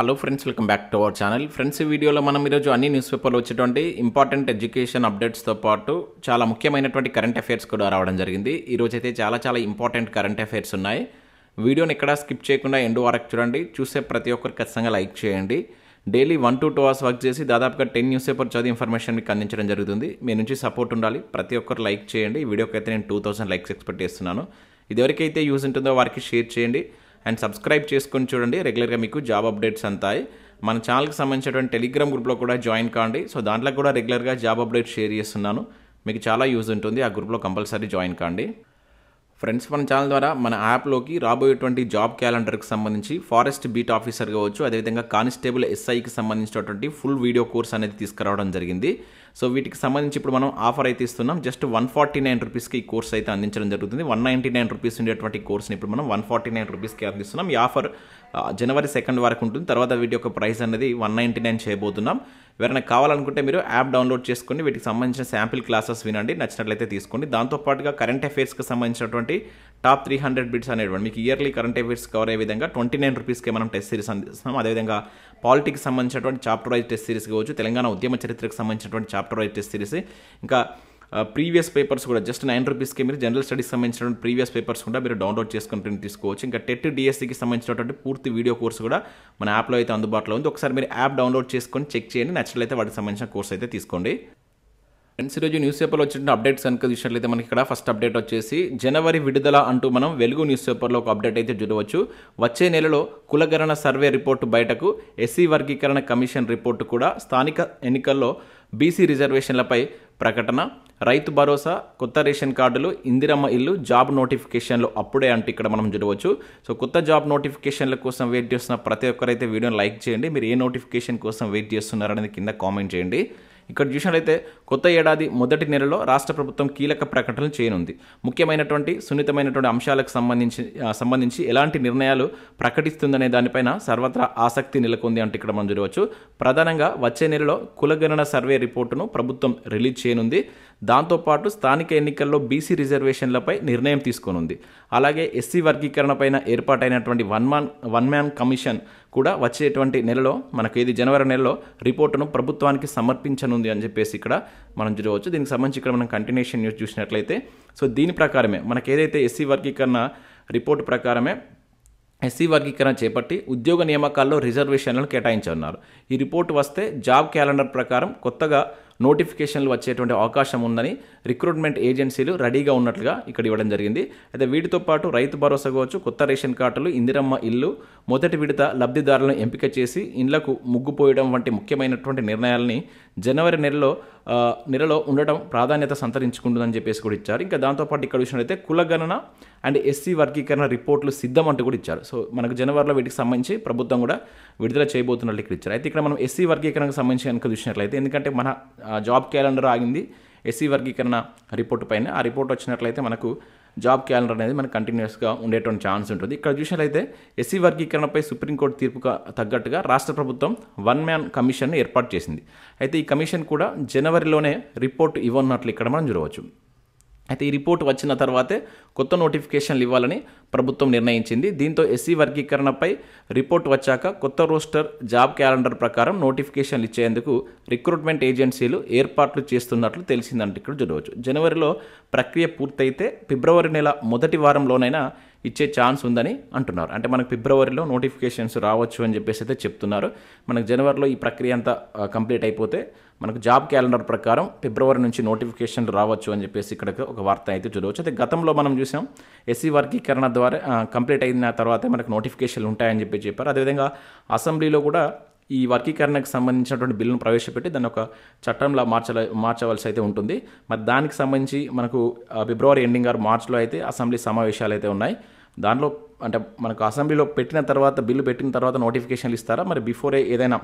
Hello friends, welcome back to our channel. Friends, ఈ వీడియోలో మనం ఈరోజు అన్ని న్యూస్ పేపర్లో వచ్చేటువంటి ఇంపార్టెంట్ ఎడ్యుకేషన్ అప్డేట్స్తో పాటు చాలా ముఖ్యమైనటువంటి కరెంట్ అఫైర్స్ కూడా రావడం జరిగింది. ఈరోజు అయితే చాలా ఇంపార్టెంట్ కరెంట్ అఫైర్స్ ఉన్నాయి. వీడియోని ఎక్కడా స్కిప్ చేయకుండా ఎండ్ వరకు చూడండి. చూసే ప్రతి ఒక్కరు ఖచ్చితంగా లైక్ చేయండి. డైలీ 1 to 2 hours వర్క్ చేసి దాదాపుగా 10 న్యూస్ పేపర్ చదివి ఇన్ఫర్మేషన్ మీకు అందించడం జరుగుతుంది. మీ నుంచి సపోర్ట్ ఉండాలి. ప్రతి ఒక్కరు లైక్ చేయండి. ఈ వీడియోకి అయితే నేను 2000 లైక్స్ ఎక్స్పెక్ట్ చేస్తున్నాను. ఇది ఎవరికైతే యూజ్ ఉంటుందో వారికి షేర్ చేయండి అండ్ సబ్స్క్రైబ్ చేసుకొని చూడండి. రెగ్యులర్గా మీకు జాబ్ అప్డేట్స్ అంతాయి. మన ఛానల్కి సంబంధించినటువంటి టెలిగ్రామ్ గ్రూప్లో కూడా జాయిన్ కాండి. సో దాంట్లో కూడా రెగ్యులర్గా జాబ్ అప్డేట్స్ షేర్ చేస్తున్నాను. మీకు చాలా యూజ్ ఉంటుంది. ఆ గ్రూప్లో కంపల్సరీ జాయిన్ కాండి. ఫ్రెండ్స్, మన ఛానల్ ద్వారా మన యాప్లోకి రాబోయేటువంటి జాబ్ క్యాలెండర్కి సంబంధించి ఫారెస్ట్ బీట్ ఆఫీసర్ కావచ్చు, అదేవిధంగా కానిస్టేబుల్ ఎస్ఐకి సంబంధించినటువంటి ఫుల్ వీడియో కోర్స్ అనేది తీసుకురావడం జరిగింది. సో వీటికి సంబంధించి ఇప్పుడు మనం ఆఫర్ అయితే ఇస్తున్నాం. జస్ట్ 149 రూపీస్కి ఈ కోర్స్ అయితే అందించడం జరుగుతుంది. 199 రూపీస్ ఉండేటువంటి కోర్స్ని ఇప్పుడు మనం 149 రూపీస్కి అందిస్తున్నాం. ఈ ఆఫర్ January 2 వరకు ఉంటుంది. తర్వాత వీటి యొక్క ప్రైస్ అనేది 199 చేయబోతున్నాం. ఎవరైనా కావాలనుకుంటే మీరు యాప్ డౌన్లోడ్ చేసుకొని వీటికి సంబంధించిన శాంపిల్ క్లాసెస్ వినండి. నచ్చినట్లయితే తీసుకోండి. దాంతోపాటుగా కరెంట్ అఫైర్స్కి సంబంధించినటువంటి టాప్ 300 బిట్స్ అనేటువంటి మీకు ఇయర్లీ కరెంట్ అఫైర్స్ కవర్ అయ్యే విధంగా 29 రూపీస్కి మనం టెస్ట్ సిరీస్ అందిస్తున్నాం. అదేవిధంగా పాలిటిక్స్ సంబంధించినటువంటి చాప్టర్ వైజ్ టెస్ట్ సిరీస్ కావచ్చు, తెలంగాణ ఉద్యమ చరిత్రకు సంబంధించినటువంటి చాప్టర్ వైజ్ టెస్ట్ సిరీస్, ఇంకా ప్రీవియస్ పేపర్స్ కూడా జస్ట్ 9 రూపీస్కి మీరు జనరల్ స్టడీస్ సంబంధించినటువంటి ప్రీవియస్ పేపర్స్ కూడా మీరు డౌన్లోడ్ చేసుకుని ప్రింట్ తీసుకోవచ్చు. ఇంకా టెట్ డిఎస్సికి సంబంధించినటువంటి పూర్తి వీడియో కోర్సు కూడా మన యాప్లో అయితే అందుబాటులో ఉంది. ఒకసారి మీరు యాప్ డౌన్లోడ్ చేసుకొని చెక్ చేయండి. నచ్చినట్లయితే వాటికి సంబంధించిన కోర్స్ అయితే తీసుకోండి. ఫ్రెండ్స్, ఈరోజు న్యూస్ పేపర్లో వచ్చిన అప్డేట్స్ కనుక చూసినట్లయితే మనకి ఇక్కడ ఫస్ట్ అప్డేట్ వచ్చేసి జనవరి విడుదల అంటూ మనం వెలుగు న్యూస్ పేపర్లో ఒక అప్డేట్ అయితే చూడవచ్చు. వచ్చే నెలలో కులగణన సర్వే రిపోర్టు బయటకు, ఎస్సీ వర్గీకరణ కమిషన్ రిపోర్టు కూడా, స్థానిక ఎన్నికల్లో బీసీ రిజర్వేషన్లపై ప్రకటన, రైతు భరోసా, కొత్త రేషన్ కార్డులు, ఇందిరమ్మ ఇల్లు, జాబ్ నోటిఫికేషన్లు అప్పుడే అంటే ఇక్కడ మనం చూడవచ్చు. సో కొత్త జాబ్ నోటిఫికేషన్ల కోసం వెయిట్ చేస్తున్న ప్రతి ఒక్కరైతే వీడియోని లైక్ చేయండి. మీరు ఏ నోటిఫికేషన్ కోసం వెయిట్ చేస్తున్నారనేది కింద కామెంట్ చేయండి. ఇక్కడ చూసినట్లయితే కొత్త ఏడాది మొదటి నెలలో రాష్ట్ర ప్రభుత్వం కీలక ప్రకటనలు చేయనుంది. ముఖ్యమైనటువంటి సున్నితమైనటువంటి అంశాలకు సంబంధించి ఎలాంటి నిర్ణయాలు ప్రకటిస్తుందనే దానిపైన సర్వత్రా ఆసక్తి నెలకొంది అంటే ఇక్కడ మనం చూడవచ్చు. ప్రధానంగా వచ్చే నెలలో కులగణన సర్వే రిపోర్టును ప్రభుత్వం రిలీజ్ చేయనుంది. దాంతోపాటు స్థానిక ఎన్నికల్లో బీసీ రిజర్వేషన్లపై నిర్ణయం తీసుకోనుంది. అలాగే ఎస్సీ వర్గీకరణపైన ఏర్పాటైనటువంటి వన్ మ్యాన్ కమిషన్ కూడా వచ్చేటువంటి నెలలో మనకు ఇది జనవరి నెలలో రిపోర్టును ప్రభుత్వానికి సమర్పించనుంది అని చెప్పేసి ఇక్కడ మనం చూడవచ్చు. దీనికి సంబంధించి ఇక్కడ మనం కంటిన్యూషన్ న్యూస్ చూసినట్లయితే సో దీని ప్రకారమే మనకు ఏదైతే ఎస్సీ వర్గీకరణ రిపోర్టు ప్రకారమే ఎస్సీ వర్గీకరణ చేపట్టి ఉద్యోగ నియామకాల్లో రిజర్వేషన్లను కేటాయించనున్నారు. ఈ రిపోర్టు వస్తే జాబ్ క్యాలెండర్ ప్రకారం కొత్తగా నోటిఫికేషన్లు వచ్చేటువంటి అవకాశం ఉందని రిక్రూట్మెంట్ ఏజెన్సీలు రెడీగా ఉన్నట్లుగా ఇక్కడ ఇవ్వడం జరిగింది. అయితే వీటితో పాటు రైతు భరోసా కావచ్చు, కొత్త రేషన్ కార్డులు, ఇందిరమ్మ ఇల్లు, మొదటి విడత లబ్ధిదారులను ఎంపిక చేసి ఇండ్లకు ముగ్గుపోయడం వంటి ముఖ్యమైనటువంటి నిర్ణయాలని జనవరి నెలలో ఉండడం ప్రాధాన్యత సంతరించుకుంటుందని చెప్పేసి కూడా ఇచ్చారు. ఇంకా దాంతోపాటు ఇక్కడ చూసినట్లయితే కులగణన అండ్ ఎస్సీ వర్గీకరణ రిపోర్టులు సిద్ధం అంటూ కూడా ఇచ్చారు. సో మనకు జనవరిలో వీటికి సంబంధించి ప్రభుత్వం కూడా విడుదల చేయబోతున్నట్లు ఇక్కడ ఇచ్చారు. అయితే ఇక్కడ మనం ఎస్సీ వర్గీకరణకు సంబంధించి కనుక చూసినట్లయితే, ఎందుకంటే మన జాబ్ క్యాలెండర్ ఆగింది ఎస్సీ వర్గీకరణ రిపోర్టు పైన, ఆ రిపోర్ట్ వచ్చినట్లయితే మనకు జాబ్ క్యాలెండర్ అనేది మనకు కంటిన్యూస్గా ఉండేటువంటి ఛాన్స్ ఉంటుంది. ఇక్కడ చూసినట్లయితే ఎస్సీ వర్గీకరణపై సుప్రీంకోర్టు తీర్పుకు తగ్గట్టుగా రాష్ట్ర ప్రభుత్వం వన్ మ్యాన్ కమిషన్ ఏర్పాటు చేసింది. అయితే ఈ కమిషన్ కూడా జనవరిలోనే రిపోర్టు ఇవ్వనున్నట్లు ఇక్కడ మనం చూడవచ్చు. అయితే ఈ రిపోర్ట్ వచ్చిన తర్వాతే కొత్త నోటిఫికేషన్లు ఇవ్వాలని ప్రభుత్వం నిర్ణయించింది. దీంతో ఎస్సీ వర్గీకరణపై రిపోర్ట్ వచ్చాక కొత్త రోస్టర్ జాబ్ క్యాలెండర్ ప్రకారం నోటిఫికేషన్లు ఇచ్చేందుకు రిక్రూట్మెంట్ ఏజెన్సీలు ఏర్పాట్లు చేస్తున్నట్లు తెలిసిందంటే ఇక్కడ చూడవచ్చు. జనవరిలో ప్రక్రియ పూర్తయితే ఫిబ్రవరి నెల మొదటి వారంలోనైనా ఇచ్చే ఛాన్స్ ఉందని అంటున్నారు. అంటే మనకు ఫిబ్రవరిలో నోటిఫికేషన్స్ రావచ్చు అని చెప్పేసి అయితే చెప్తున్నారు. మనకు జనవరిలో ఈ ప్రక్రియ అంతా కంప్లీట్ అయిపోతే మనకు జాబ్ క్యాలెండర్ ప్రకారం ఫిబ్రవరి నుంచి నోటిఫికేషన్లు రావచ్చు అని చెప్పేసి ఇక్కడ ఒక వార్త అయితే చూడవచ్చు. అయితే గతంలో మనం చూసాం ఎస్సీ వర్గీకరణ ద్వారా కంప్లీట్ అయిన తర్వాతే మనకు నోటిఫికేషన్లు ఉంటాయని చెప్పారు. అదేవిధంగా అసెంబ్లీలో కూడా ఈ వర్గీకరణకు సంబంధించినటువంటి బిల్లును ప్రవేశపెట్టి దాన్ని ఒక చట్టంలో మార్చవలసి అయితే ఉంటుంది. మరి దానికి సంబంధించి మనకు ఫిబ్రవరి ఎండింగ్ ఆర్ మార్చ్లో అయితే అసెంబ్లీ సమావేశాలు అయితే ఉన్నాయి. దానిలో అంటే మనకు అసెంబ్లీలో బిల్లు పెట్టిన తర్వాత నోటిఫికేషన్లు ఇస్తారా, మరి బిఫోరే ఏదైనా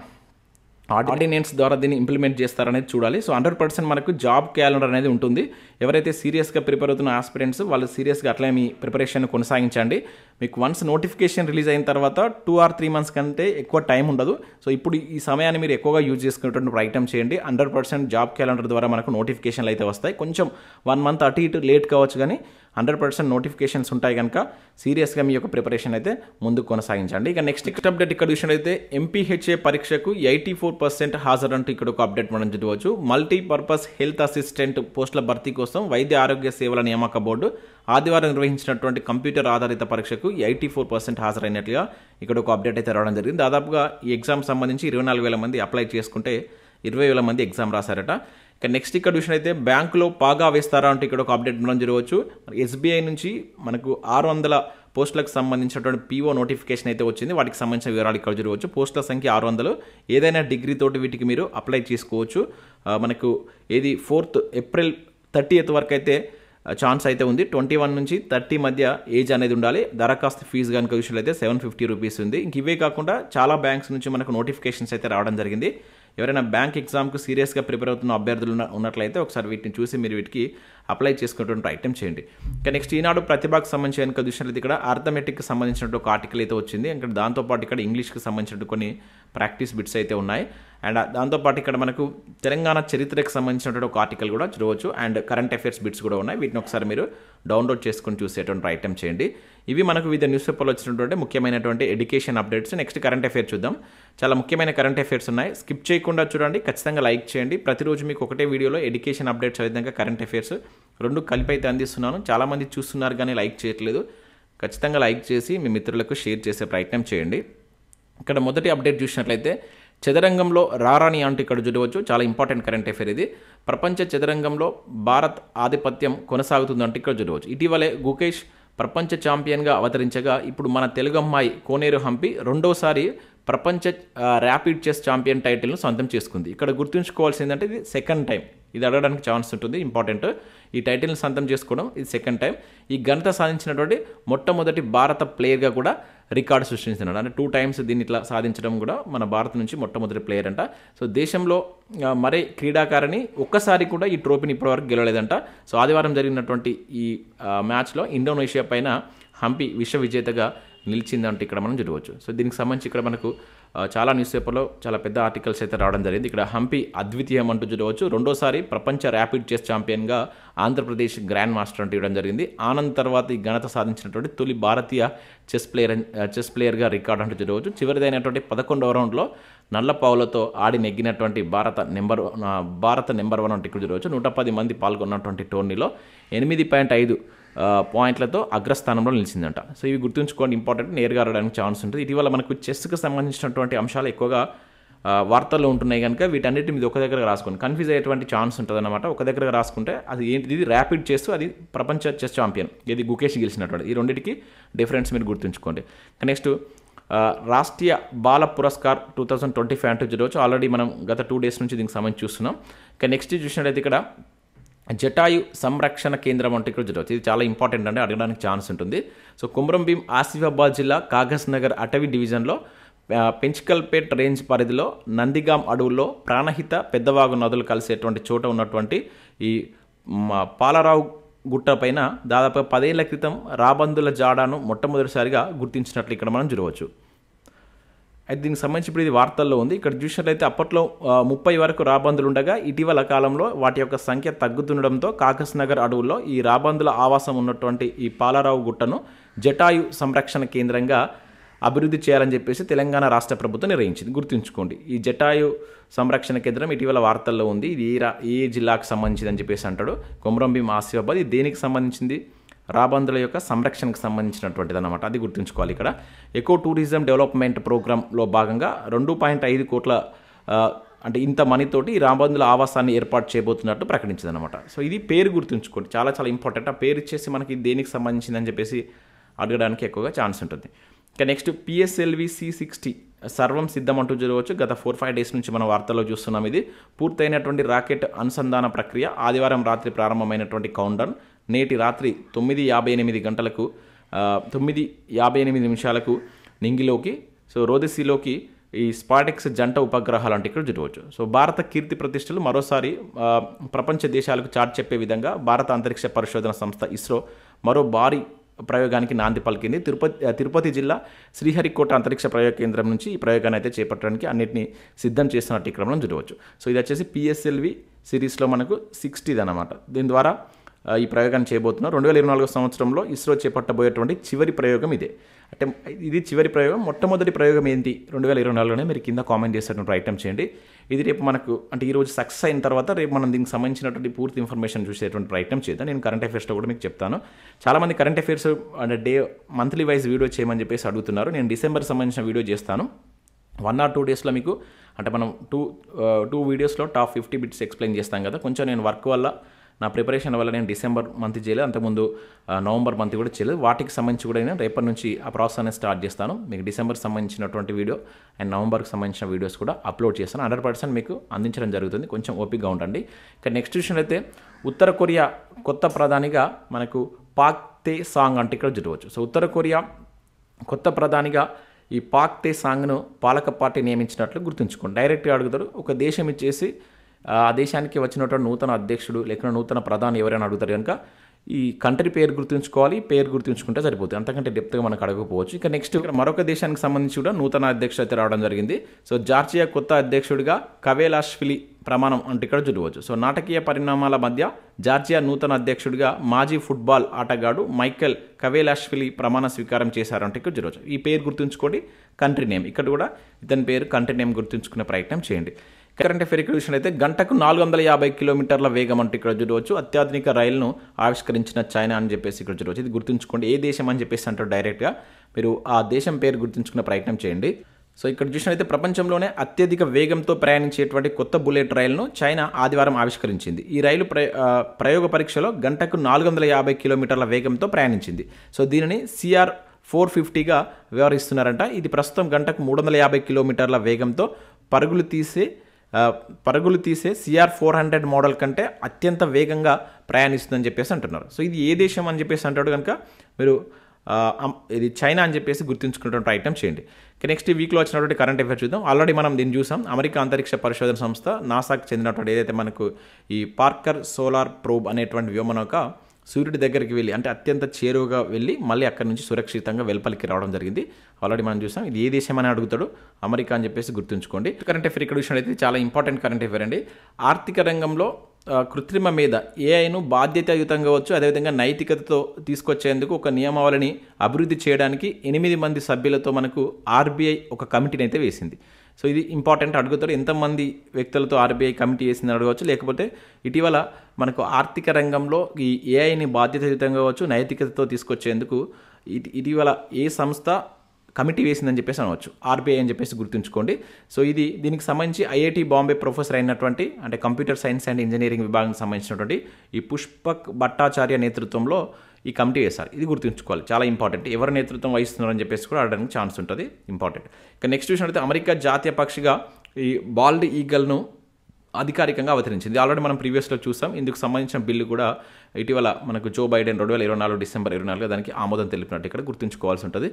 ఆర్డినెన్స్ ద్వారా దీన్ని ఇంప్లిమెంట్ చేస్తారనేది చూడాలి. సో 100% మనకు జాబ్ క్యాలెండర్ అనేది ఉంటుంది. ఎవరైతే సీరియస్గా ప్రిపేర్ అవుతున్న ఆస్పిరెంట్స్ వాళ్ళు సీరియస్గా అట్లా మీ ప్రిపరేషన్ కొనసాగించండి. మీకు వన్స్ నోటిఫికేషన్ రిలీజ్ అయిన తర్వాత 2 or 3 months కంటే ఎక్కువ టైం ఉండదు. సో ఇప్పుడు ఈ సమయాన్ని మీరు ఎక్కువగా యూజ్ చేసుకునేటువంటి ప్రయత్నం చేయండి. 100% జాబ్ క్యాలెండర్ ద్వారా మనకు నోటిఫికేషన్లు అయితే వస్తాయి. కొంచెం 1 month అటు ఇటు లేట్ కావచ్చు, కానీ 100% నోటిఫికేషన్స్ ఉంటాయి కనుక సీరియస్గా మీ యొక్క ప్రిపరేషన్ అయితే ముందుకు కొనసాగించండి. ఇక నెక్స్ట్ అప్డేట్ ఇక్కడ చూసినట్లయితే ఎంపీహెచ్ఏ పరీక్షకు 84% హాజరు అంటూ ఇక్కడ ఒక అప్డేట్ మనం చూడవచ్చు. మల్టీపర్పస్ హెల్త్ అసిస్టెంట్ పోస్టుల భర్తీ కోసం వైద్య ఆరోగ్య సేవల నియామక బోర్డు ఆదివారం నిర్వహించినటువంటి కంప్యూటర్ ఆధారిత పరీక్షకు 84% హాజరైనట్లుగా ఇక్కడ ఒక అప్డేట్ అయితే రావడం జరిగింది. దాదాపుగా ఈ ఎగ్జామ్ సంబంధించి 24,000 మంది అప్లై చేసుకుంటే 20,000 మంది ఎగ్జామ్ రాశారట. ఇక నెక్స్ట్ ఇక్కడ చూసినట్లయితే బ్యాంకులో పాగా వేస్తారా అంటే ఇక్కడ ఒక అప్డేట్ మనం చూడవచ్చు. ఎస్బీఐ నుంచి మనకు 600 పోస్టులకు సంబంధించినటువంటి పీఓ నోటిఫికేషన్ అయితే వచ్చింది. వాటికి సంబంధించిన వివరాలు ఇక్కడ చూడవచ్చు. పోస్టుల సంఖ్య 600. ఏదైనా డిగ్రీ తోటి వీటికి మీరు అప్లై చేసుకోవచ్చు. మనకు ఏది 4th April 30th వరకు అయితే ఛాన్స్ అయితే ఉంది. 21 నుంచి 30 మధ్య ఏజ్ అనేది ఉండాలి. దరఖాస్తు ఫీజు కనుక చూసినట్లయితే 750 రూపీస్ ఉంది. ఇంక ఇవే కాకుండా చాలా బ్యాంక్స్ నుంచి మనకు నోటిఫికేషన్స్ అయితే రావడం జరిగింది. ఎవరైనా బ్యాంక్ ఎగ్జామ్కు సీరియస్గా ప్రిపేర్ అవుతున్న అభ్యర్థులు ఉన్నట్లయితే ఒకసారి వీటిని చూసి మీరు వీటికి అప్లై చేసుకునేటువంటి ప్రయత్నం చేయండి. ఇంకా నెక్స్ట్ ఈనాడు ప్రతిభకు సంబంధించి కనుక చూసినట్లయితే ఇక్కడ ఆర్థమెటిక్కి సంబంధించినట్టు ఒక ఆర్టికల్ అయితే వచ్చింది. ఇంకా దాంతోపాటు ఇక్కడ ఇంగ్లీష్కి సంబంధించినట్టు కొన్ని ప్రాక్టీస్ బిట్స్ అయితే ఉన్నాయి. అండ్ దాంతోపాటు ఇక్కడ మనకు తెలంగాణ చరిత్రకు సంబంధించినటువంటి ఒక ఆర్టికల్ కూడా చూడవచ్చు. అండ్ కరెంట్ అఫైర్స్ బిట్స్ కూడా ఉన్నాయి. వీటిని ఒకసారి మీరు డౌన్లోడ్ చేసుకుని చూసేటువంటి ప్రయత్నం చేయండి. ఇవి మనకు వివిధ న్యూస్ పేపర్లో వచ్చినటువంటి ముఖ్యమైనటువంటి education updates. Next current affairs చూద్దాం. చాలా ముఖ్యమైన కరెంట్ అఫైర్స్ ఉన్నాయి. స్కిప్ చేయకుండా చూడండి, ఖచ్చితంగా లైక్ చేయండి. ప్రతిరోజు మీకు ఒకటే వీడియోలో ఎడ్యుకేషన్ అప్డేట్స్ విధంగా కరెంట్ అఫైర్స్ రెండు కలిపి అయితే అందిస్తున్నాను. చాలామంది చూస్తున్నారు కానీ లైక్ చేయట్లేదు. ఖచ్చితంగా లైక్ చేసి మీ మిత్రులకు షేర్ చేసే ప్రయత్నం చేయండి. ఇక్కడ మొదటి అప్డేట్ చూసినట్లయితే చదరంగంలో రారాని అంటూ ఇక్కడ చూడవచ్చు. చాలా ఇంపార్టెంట్ కరెంట్ అఫైర్ ఇది. ప్రపంచ చదరంగంలో భారత్ ఆధిపత్యం కొనసాగుతుందంటే ఇక్కడ చూడవచ్చు. ఇటీవలే గుకేష్ ప్రపంచ ఛాంపియన్గా అవతరించగా ఇప్పుడు మన తెలుగు అమ్మాయి కోనేరు హంపి రెండోసారి ప్రపంచ ర్యాపిడ్ చెస్ ఛాంపియన్ టైటిల్ను సొంతం చేసుకుంది. ఇక్కడ గుర్తుంచుకోవాల్సింది అంటే ఇది సెకండ్ టైం. ఇది అడగడానికి ఛాన్స్ ఉంటుంది, ఇంపార్టెంట్. ఈ టైటిల్ని సొంతం చేసుకోవడం ఇది సెకండ్ టైం. ఈ ఘనత సాధించినటువంటి మొట్టమొదటి భారత ప్లేయర్గా కూడా రికార్డు సృష్టించినాడు. అంటే 2 times దీన్ని ఇట్లా సాధించడం కూడా మన భారత్ నుంచి మొట్టమొదటి ప్లేయర్ అంట. సో దేశంలో మరే క్రీడాకారిణి ఒక్కసారి కూడా ఈ ట్రోఫీని ఇప్పటివరకు గెలవలేదంట. సో ఆదివారం జరిగినటువంటి ఈ మ్యాచ్లో ఇండోనేషియా పైన హంపి విశ్వ విజేతగా నిలిచిందంటే ఇక్కడ మనం చూడవచ్చు. సో దీనికి సంబంధించి ఇక్కడ మనకు చాలా న్యూస్ పేపర్లో చాలా పెద్ద ఆర్టికల్స్ అయితే రావడం జరిగింది. ఇక్కడ హంపి అద్వితీయం అంటూ చూడవచ్చు. రెండోసారి ప్రపంచ ర్యాపిడ్ చెస్ ఛాంపియన్గా ఆంధ్రప్రదేశ్ గ్రాండ్ మాస్టర్ అంటూ ఇవ్వడం జరిగింది. ఆనంద్ తర్వాత ఈ ఘనత సాధించినటువంటి తొలి భారతీయ చెస్ ప్లేయర్గా రికార్డు అంటూ చూడవచ్చు. చివరిదైనటువంటి 11వ రౌండ్లో నల్ల పావులతో ఆడి నెగ్గినటువంటి భారత నెంబర్ 1 అంటే ఇక్కడ చూడవచ్చు. 110 మంది పాల్గొన్నటువంటి టోర్నీలో 8.5 పాయింట్లతో అగ్రస్థానంలో నిలిచిందంట. సో ఇవి గుర్తుంచుకోండి, ఇంపార్టెంట్. నేరుగా రావడానికి ఛాన్స్ ఉంటుంది. ఇటీవల మనకు చెస్కి సంబంధించినటువంటి అంశాలు ఎక్కువగా వార్తల్లో ఉంటున్నాయి కనుక వీటన్నిటి మీద ఒక దగ్గర రాసుకోండి. కన్ఫ్యూజ్ అయ్యేటువంటి ఛాన్స్ ఉంటుంది అనమాట. ఒక దగ్గర రాసుకుంటే అది ఏంటి, ఇది ర్యాపిడ్ చెస్, అది ప్రపంచ చెస్ ఛాంపియన్, ఇది గుకేష్ గెలిచినటువంటి. ఈ రెండింటికి డిఫరెన్స్ మీరు గుర్తుంచుకోండి. నెక్స్ట్ రాష్ట్రీయ బాల పురస్కార్ 2025 అంటూ చూడవచ్చు. ఆల్రెడీ మనం గత 2 days నుంచి దీనికి సంబంధించి చూస్తున్నాం. ఇక నెక్స్ట్ చూసినట్లయితే ఇక్కడ జటాయు సంరక్షణ కేంద్రం అంటే ఇక్కడ చూడవచ్చు. ఇది చాలా ఇంపార్టెంట్ అంటే అడగడానికి ఛాన్స్ ఉంటుంది. సో కుమ్రం భీం ఆసిఫాబాద్ జిల్లా కాగజ్ నగర్ అటవీ డివిజన్లో పెంచికల్పేట్ రేంజ్ పరిధిలో నందిగాం అడవుల్లో ప్రాణహిత పెద్దవాగు నదులు కలిసేటువంటి చోట ఉన్నటువంటి ఈ పాలరావు గుట్ట పైన దాదాపు 10 ఏళ్ల క్రితం రాబందుల జాడాను మొట్టమొదటిసారిగా గుర్తించినట్లు ఇక్కడ మనం చూడవచ్చు. అయితే దీనికి సంబంధించి ఇప్పుడు ఇది వార్తల్లో ఉంది. ఇక్కడ చూసినట్లయితే అప్పట్లో 30 వరకు రాబందులు ఉండగా ఇటీవల కాలంలో వాటి యొక్క సంఖ్య తగ్గుతుండడంతో కాగజ్ నగర్ అడవుల్లో ఈ రాబందుల ఆవాసం ఉన్నటువంటి ఈ పాలరావు గుట్టను జటాయు సంరక్షణ కేంద్రంగా అభివృద్ధి చేయాలని చెప్పేసి తెలంగాణ రాష్ట్ర ప్రభుత్వం నిర్ణయించింది. గుర్తుంచుకోండి, ఈ జటాయు సంరక్షణ కేంద్రం ఇటీవల వార్తల్లో ఉంది. ఇది ఏ జిల్లాకు సంబంధించింది అని చెప్పేసి అంటాడు. కొమరం భీం ఆసిఫాబాద్. ఇది దేనికి సంబంధించింది? రాబందుల యొక్క సంరక్షణకు సంబంధించినటువంటిది అన్నమాట. అది గుర్తుంచుకోవాలి. ఇక్కడ ఎకో టూరిజం డెవలప్మెంట్ ప్రోగ్రాంలో భాగంగా 2.5 కోట్ల అంటే ఇంత మనీతోటి ఈ రాబందుల ఆవాసాన్ని ఏర్పాటు చేయబోతున్నట్టు ప్రకటించింది అనమాట. సో ఇది పేరు గుర్తుంచుకోండి, చాలా చాలా ఇంపార్టెంట్. ఆ పేరు ఇచ్చేసి మనకి దేనికి సంబంధించిందని చెప్పేసి అడగడానికి ఎక్కువగా ఛాన్స్ ఉంటుంది. ఇక నెక్స్ట్ PSLV C60 సర్వం సిద్ధం అంటూ చూడవచ్చు. గత 4-5 days నుంచి మన వార్తల్లో చూస్తున్నాం. ఇది పూర్తయినటువంటి రాకెట్ అనుసంధాన ప్రక్రియ. ఆదివారం రాత్రి ప్రారంభమైనటువంటి కౌంట్డౌన్ నేటి రాత్రి 9:58 గంటలకు 9:58 నిమిషాలకు నింగిలోకి రోదసీలోకి ఈ స్పాటెక్స్ జంట ఉపగ్రహాలు అంటే ఇక్కడ చూడవచ్చు. సో భారత కీర్తి ప్రతిష్టలు మరోసారి ప్రపంచ దేశాలకు చాటి చెప్పే విధంగా భారత అంతరిక్ష పరిశోధన సంస్థ ఇస్రో మరో భారీ ప్రయోగానికి నాంది పలికింది. తిరుపతి జిల్లా శ్రీహరికోట అంతరిక్ష ప్రయోగ కేంద్రం నుంచి ఈ ప్రయోగాన్ని అయితే చేపట్టడానికి అన్నింటినీ సిద్ధం చేస్తున్నట్టు ఈ క్రమంలో చూడవచ్చు. సో ఇది వచ్చేసి PSLV సిరీస్లో మనకు 60ది అనమాట. దీని ద్వారా ఈ ప్రయోగాన్ని చేయబోతున్నారు. 2024 సంవత్సరంలో ఇస్రో చేపట్టబోయేటువంటి చివరి ప్రయోగం ఇదే. అంటే ఇది చివరి ప్రయోగం. మొట్టమొదటి ప్రయోగం ఏంటి 2024లోనే మీరు కింద కామెంట్ చేసేటువంటి ప్రయత్నం చేయండి. ఇది రేపు మనకు అంటే ఈరోజు సక్సెస్ అయిన తర్వాత రేపు మనం దీనికి సంబంధించినటువంటి పూర్తి ఇన్ఫర్మేషన్ చూసేటువంటి ప్రయత్నం చేద్దాం. నేను కరెంట్ అఫేర్స్లో కూడా మీకు చెప్తాను. చాలామంది కరెంట్ అఫేర్స్ అంటే మంత్లీ వైజ్ వీడియో చేయమని చెప్పేసి అడుగుతున్నారు. నేను డిసెంబర్ సంబంధించిన వీడియో చేస్తాను. 1 or 2 డేస్లో మీకు అంటే మనం టూ వీడియోస్లో టాప్ 50 బిట్స్ ఎక్స్ప్లెయిన్ చేస్తాం కదా. కొంచెం నేను వర్క్ వల్ల నా ప్రిపరేషన్ వల్ల నేను డిసెంబర్ మంత్ చేయలేదు, అంతకుముందు నవంబర్ మంత్ కూడా చేయలేదు. వాటికి సంబంధించి కూడా నేను రేపటి నుంచి ఆ ప్రాసెస్ అనేది స్టార్ట్ చేస్తాను. మీకు డిసెంబర్కి సంబంధించినటువంటి వీడియో అండ్ నవంబర్కి సంబంధించిన వీడియోస్ కూడా అప్లోడ్ చేస్తాను. 100% మీకు అందించడం జరుగుతుంది. కొంచెం ఓపికగా ఉండండి. ఇక నెక్స్ట్ విషయం అయితే ఉత్తర కొరియా కొత్త ప్రధానిగా మనకు పాక్ తే సాంగ్ అంటే ఇక్కడ చూడవచ్చు. సో ఉత్తర కొరియా కొత్త ప్రధానిగా ఈ పాక్ తే సాంగ్ను పాలక పార్టీ నియమించినట్లు గుర్తుంచుకోండి. డైరెక్ట్గా అడుగుతారు. ఒక దేశం ఇచ్చేసి ఆ దేశానికి వచ్చినటువంటి నూతన అధ్యక్షుడు లేకపోతే నూతన ప్రధాని ఎవరైనా అడుగుతారు కనుక ఈ కంట్రీ పేరు గుర్తుంచుకోవాలి. పేరు గుర్తుంచుకుంటే సరిపోతుంది. అంతకంటే డెప్త్గా మనకు అడగకపోవచ్చు. ఇక నెక్స్ట్ ఇక్కడ మరొక దేశానికి సంబంధించి కూడా నూతన అధ్యక్షుడు అయితే రావడం జరిగింది. సో జార్జియా కొత్త అధ్యక్షుడిగా కవేలాష్విలి ప్రమాణం అంటే ఇక్కడ చూడవచ్చు. సో నాటకీయ పరిణామాల మధ్య జార్జియా నూతన అధ్యక్షుడిగా మాజీ ఫుట్బాల్ ఆటగాడు మైకెల్ కవేలాష్విలి ప్రమాణ స్వీకారం చేశారంటే ఇక్కడ చూడవచ్చు. ఈ పేరు గుర్తుంచుకోండి. కంట్రీ నేమ్ ఇక్కడ కూడా ఇతని పేరు కంట్రీ నేమ్ గుర్తుంచుకునే ప్రయత్నం చేయండి. కరెంట్ అఫేర్ విషయం అయితే గంటకు 450 కిలోమీటర్ల వేగం అంటే ఇక్కడ చూడవచ్చు. అత్యాధునిక రైలును ఆవిష్కరించిన చైనా అని చెప్పేసి ఇక్కడ చూడవచ్చు. ఇది గుర్తుంచుకోండి. ఏ దేశం అని చెప్పేసి అంటారు డైరెక్ట్గా మీరు ఆ దేశం పేరు గుర్తుంచుకునే ప్రయత్నం చేయండి. సో ఇక్కడ చూసినట్లయితే ప్రపంచంలోనే అత్యధిక వేగంతో ప్రయాణించేటువంటి కొత్త బుల్లెట్ రైలును చైనా ఆదివారం ఆవిష్కరించింది. ఈ రైలు ప్రయోగ పరీక్షలో గంటకు 450 కిలోమీటర్ల వేగంతో ప్రయాణించింది. సో దీనిని CR-450గా వ్యవహరిస్తున్నారంట. ఇది ప్రస్తుతం గంటకు 350 కిలోమీటర్ల వేగంతో పరుగులు తీసే CR-400 మోడల్ కంటే అత్యంత వేగంగా ప్రయాణిస్తుందని చెప్పేసి అంటున్నారు. సో ఇది ఏ దేశం అని చెప్పేసి అంటాడు కనుక మీరు ఇది చైనా అని చెప్పేసి గుర్తుంచుకున్నటువంటి ప్రయత్నం చేయండి. నెక్స్ట్ వీక్లో వచ్చినటువంటి కరెంట్ అఫేర్ చూద్దాం. ఆల్రెడీ మనం దీన్ని చూసాం. అమెరికా అంతరిక్ష పరిశోధన సంస్థ నాసాకు చెందినటువంటి ఏదైతే మనకు ఈ పార్కర్ సోలార్ ప్రోబ్ అనేటువంటి వ్యోమనౌక సూర్యుడి దగ్గరికి వెళ్ళి అంటే అత్యంత చేరువుగా వెళ్ళి మళ్ళీ అక్కడి నుంచి సురక్షితంగా వెలుపలికి రావడం జరిగింది. ఆల్రెడీ మనం చూసాం. ఇది ఏ దేశం అని అడుగుతాడు, అమెరికా అని చెప్పేసి గుర్తుంచుకోండి. కరెంట్ అఫేర్ ఇక్కడ విషయం అయితే చాలా ఇంపార్టెంట్ కరెంట్ అఫేర్ అండి. ఆర్థిక రంగంలో కృత్రిమ మీద ఏఐను బాధ్యతాయుతంగా వచ్చు అదేవిధంగా నైతికతతో తీసుకొచ్చేందుకు ఒక నియమావళిని అభివృద్ధి చేయడానికి 8 మంది సభ్యులతో మనకు RBI ఒక కమిటీని అయితే వేసింది. సో ఇది ఇంపార్టెంట్ అడుగుతారు. ఎంతమంది వ్యక్తులతో RBI కమిటీ వేసిందని అడగవచ్చు. లేకపోతే ఇటీవల మనకు ఆర్థిక రంగంలో ఈ ఏఐని బాధ్యతాయుతంగా వచ్చు నైతికతతో తీసుకొచ్చేందుకు ఇటీవల ఏ సంస్థ కమిటీ వేసిందని చెప్పేసి అనవచ్చు. RBI అని చెప్పేసి గుర్తుంచుకోండి. సో దీనికి సంబంధించి IIT బాంబే ప్రొఫెసర్ అయినటువంటి అంటే కంప్యూటర్ సైన్స్ అండ్ ఇంజనీరింగ్ విభాగానికి సంబంధించినటువంటి ఈ పుష్పక్ భట్టాచార్య నేతృత్వంలో ఈ కమిటీ వేశారు. ఇది గుర్తుంచుకోవాలి. చాలా ఇంపార్టెంట్. ఎవరు నేతృత్వం వహిస్తున్నారని చెప్పేసి కూడా అడగడానికి ఛాన్స్ ఉంటుంది. ఇంపార్టెంట్. ఇక నెక్స్ట్ విషయం అయితే అమెరికా జాతీయ పక్షిగా ఈ బాల్డ్ ఈగల్ను అధికారికంగా అవతరించింది. ఆల్రెడీ మనం ప్రీవియస్లో చూసాం. ఇందుకు సంబంధించిన బిల్లు కూడా ఇటీవల మనకు జో బైడెన్ 2024 డిసెంబర్ 24 దానికి ఆమోదం తెలిపినట్టు ఇక్కడ గుర్తుంచుకోవాల్సి ఉంటుంది.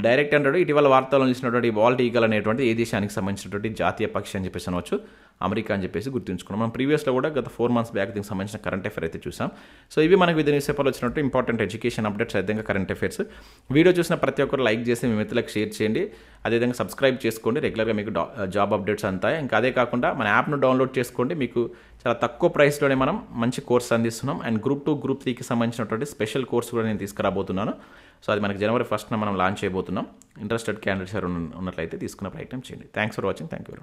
డైరెక్ట్ అంటాడు ఇటీవల వార్తల్లో చూసినటువంటి బాల్డ్ ఈగల్ అనేటువంటి ఏ దేశానికి సంబంధించినటువంటి జాతీయ పక్షి అని చెప్పేసి అనవచ్చు. అమెరికా అని చెప్పేసి గుర్తుంచుకున్నాం. మనం ప్రీవియస్లో కూడా గత 4 months బ్యాక్ దీనికి సంబంధించిన కరెంట్ అఫేర్ అయితే చూసాం. సో ఇవి మనకు వివిధ న్యూస్ పేపర్లో వచ్చినట్టు ఇంపార్టెంట్ ఎడ్యుకేషన్ అప్డేట్స్ అదేవిధంగా కరెంట్ అఫేర్స్. వీడియో చూసిన ప్రతి ఒక్కరు లైక్ చేసి మీ మిత్రులకు షేర్ చేయండి. అదేవిధంగా సబ్స్క్రైబ్ చేసుకోండి. రెగ్యులర్గా మీకు జాబ్ అప్డేట్స్ అంతాయి. ఇంకా అదే కాకుండా మన యాప్ను డౌన్లోడ్ చేసుకోండి. మీకు చాలా తక్కువ ప్రైస్లోనే మనం మంచి కోర్స్ అందిస్తున్నాం. అండ్ గ్రూప్ 2 గ్రూప్ 3కి సంబంధించినటువంటి స్పెషల్ కోర్స్ కూడా నేను తీసుకురాబోతున్నాను. సో అది మనకి January 1st మనం లాంచ్ చేయబోతున్నాం. ఇంట్రెస్టెడ్ క్యాండిడేట్స్ ఉన్నట్లయితే తీసుకునే ప్రయత్నం చేయండి. Thanks for watching. Thank you.